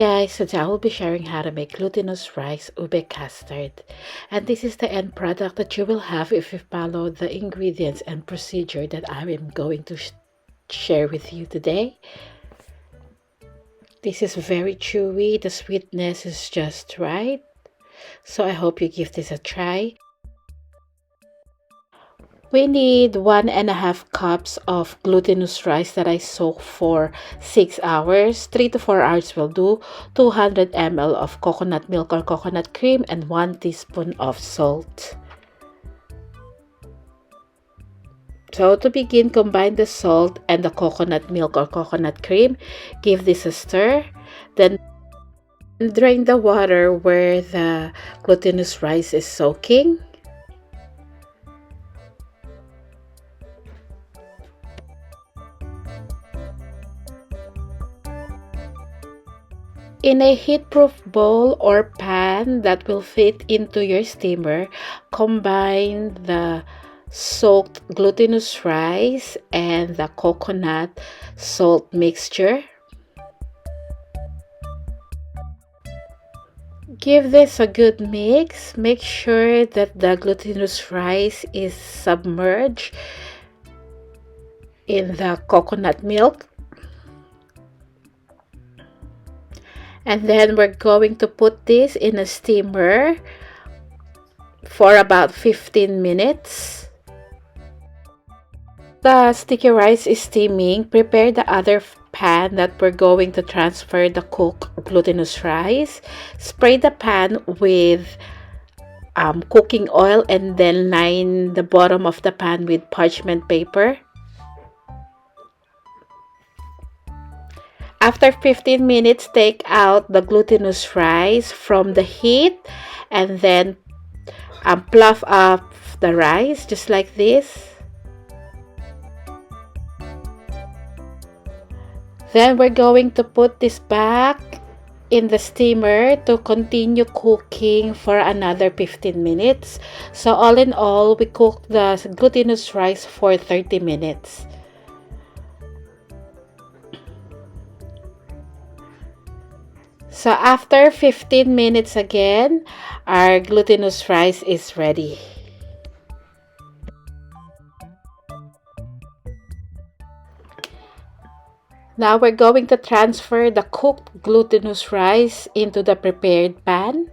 Guys, today I will be sharing how to make glutinous rice ube custard. And this is the end product that you will have if you follow the ingredients and procedure that I am going to share with you today. This is very chewy, the sweetness is just right. So I hope you give this a try. We need 1.5 cups of glutinous rice that I soak for 6 hours. 3 to 4 hours will do. 200 ml of coconut milk or coconut cream and 1 teaspoon of salt. So to begin, combine the salt and the coconut milk or coconut cream. Give this a stir. Then drain the water where the glutinous rice is soaking. In a heat-proof bowl or pan that will fit into your steamer, combine the soaked glutinous rice and the coconut salt mixture. Give this a good mix. Make sure that the glutinous rice is submerged in the coconut milk. And then we're going to put this in a steamer for about 15 minutes. The sticky rice is steaming. Prepare the other pan that we're going to transfer the cooked glutinous rice. Spray the pan with cooking oil and then line the bottom of the pan with parchment paper. After 15 minutes, take out the glutinous rice from the heat and then fluff up the rice just like this. Then we're going to put this back in the steamer to continue cooking for another 15 minutes. So all in all, we cooked the glutinous rice for 30 minutes. So after 15 minutes again, our glutinous rice is ready. Now we're going to transfer the cooked glutinous rice into the prepared pan.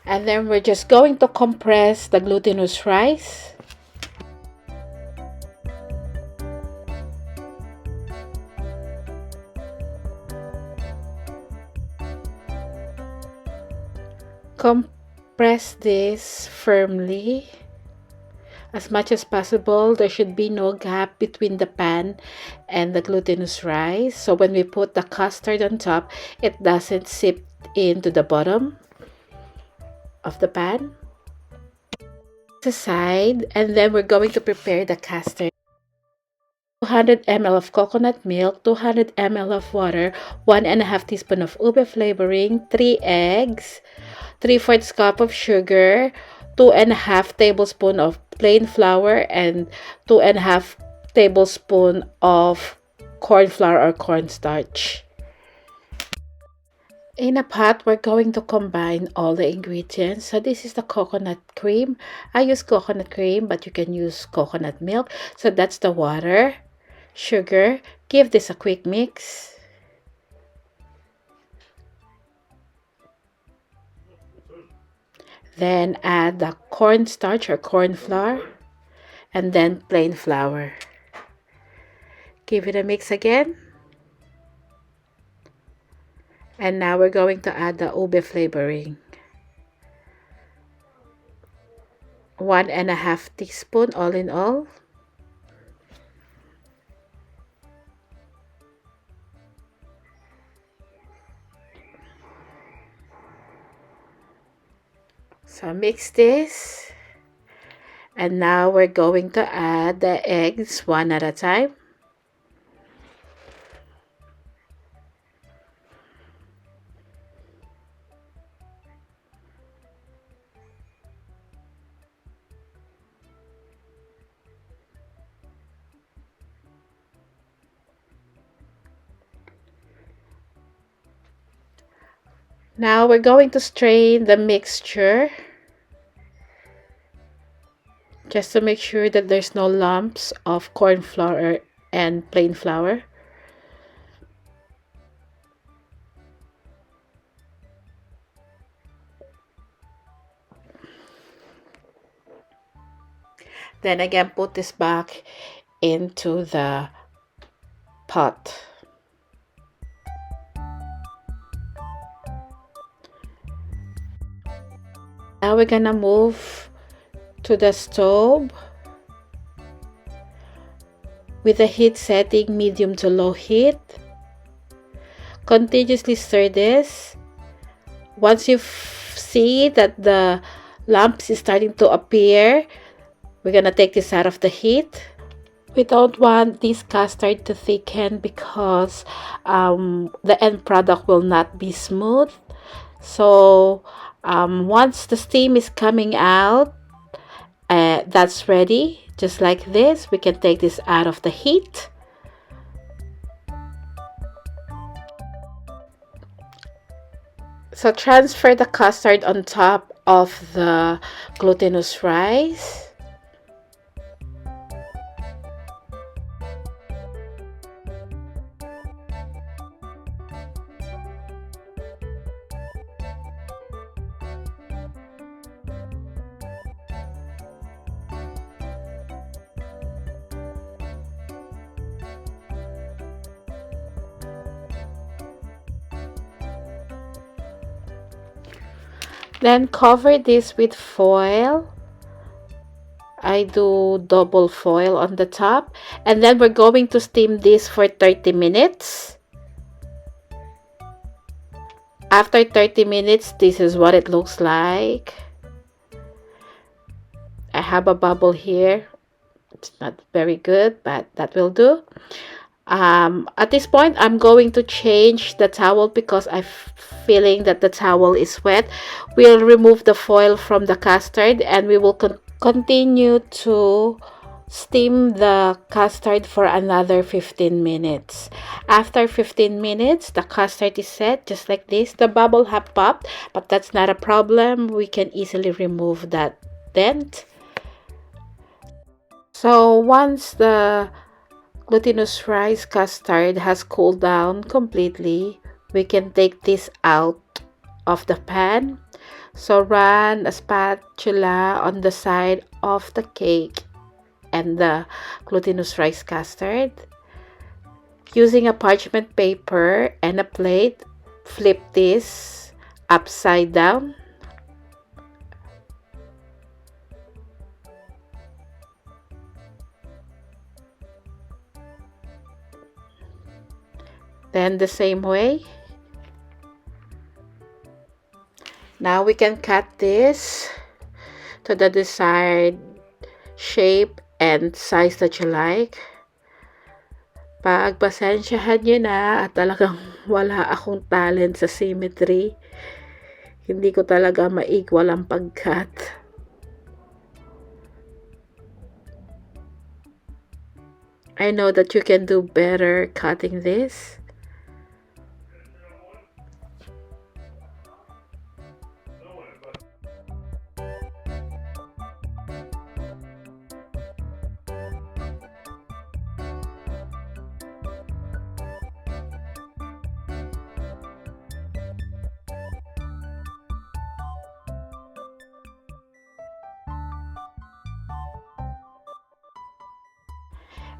And then we're just going to compress the glutinous rice. Compress this firmly as much as possible. There should be no gap between the pan and the glutinous rice. So when we put the custard on top, it doesn't sip into the bottom of the pan. Aside, and then we're going to prepare the custard. 200 ml of coconut milk, 200 ml of water, 1.5 teaspoon of ube flavoring, 3 eggs, 3/4 cup of sugar, 2.5 tablespoon of plain flour, and 2.5 tablespoon of corn flour or cornstarch. In a pot, we're going to combine all the ingredients. So this is the coconut cream. I use coconut cream, but you can use coconut milk. So that's the water, sugar. Give this a quick mix. Then add the cornstarch or corn flour and then plain flour. Give it a mix again. And now we're going to add the ube flavoring. 1.5 teaspoon all in all. So mix this. And now we're going to add the eggs one at a time. Now we're going to strain the mixture just to make sure that there's no lumps of corn flour and plain flour. Then again, put this back into the pot. Now we're gonna move to the stove with the heat setting medium to low heat. Continuously stir this. Once you see that the lumps is starting to appear, we're gonna take this out of the heat. We don't want this custard to thicken because the end product will not be smooth. So once the steam is coming out, that's ready. Just like this, we can take this out of the heat. So transfer the custard on top of the glutinous rice. Then cover this with foil. I do double foil on the top. And then we're going to steam this for 30 minutes. After 30 minutes, this is what it looks like. I have a bubble here. It's not very good, but that will do. At this point, I'm going to change the towel because I'm feeling that the towel is wet. We'll remove the foil from the custard and we will continue to steam the custard for another 15 minutes. After 15 minutes, the custard is set just like this. The bubble have popped, but that's not a problem. We can easily remove that dent. So once the glutinous rice custard has cooled down completely, we can take this out of the pan. So run a spatula on the side of the cake and the glutinous rice custard. Using a parchment paper and a plate, flip this upside down. Then the same way. Now we can cut this to the desired shape and size that you like. Pagpasensyahan nyo na at talagang wala akong talent sa symmetry. Hindi ko talaga ma-equal ang pag-cut. I know that you can do better cutting this.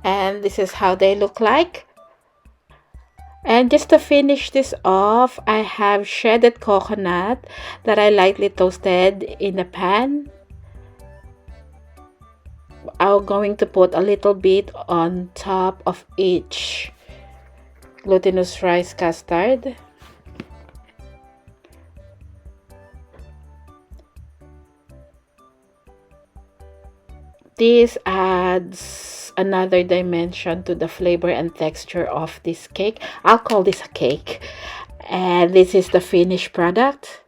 And this is how they look like. And just to finish this off, I have shredded coconut that I lightly toasted in a pan. I'm going to put a little bit on top of each glutinous rice custard. This adds another dimension to the flavor and texture of this cake. I'll call this a cake. And this is the finished product.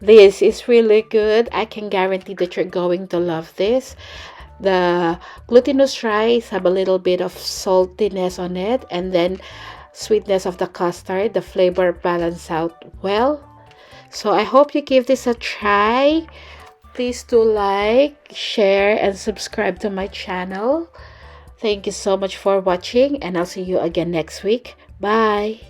This is really good. I can guarantee that you're going to love this. The glutinous rice have a little bit of saltiness on it, and then sweetness of the custard. The flavor balance out well. So I hope you give this a try. Please do like, share, and subscribe to my channel. Thank you so much for watching, and I'll see you again next week. Bye.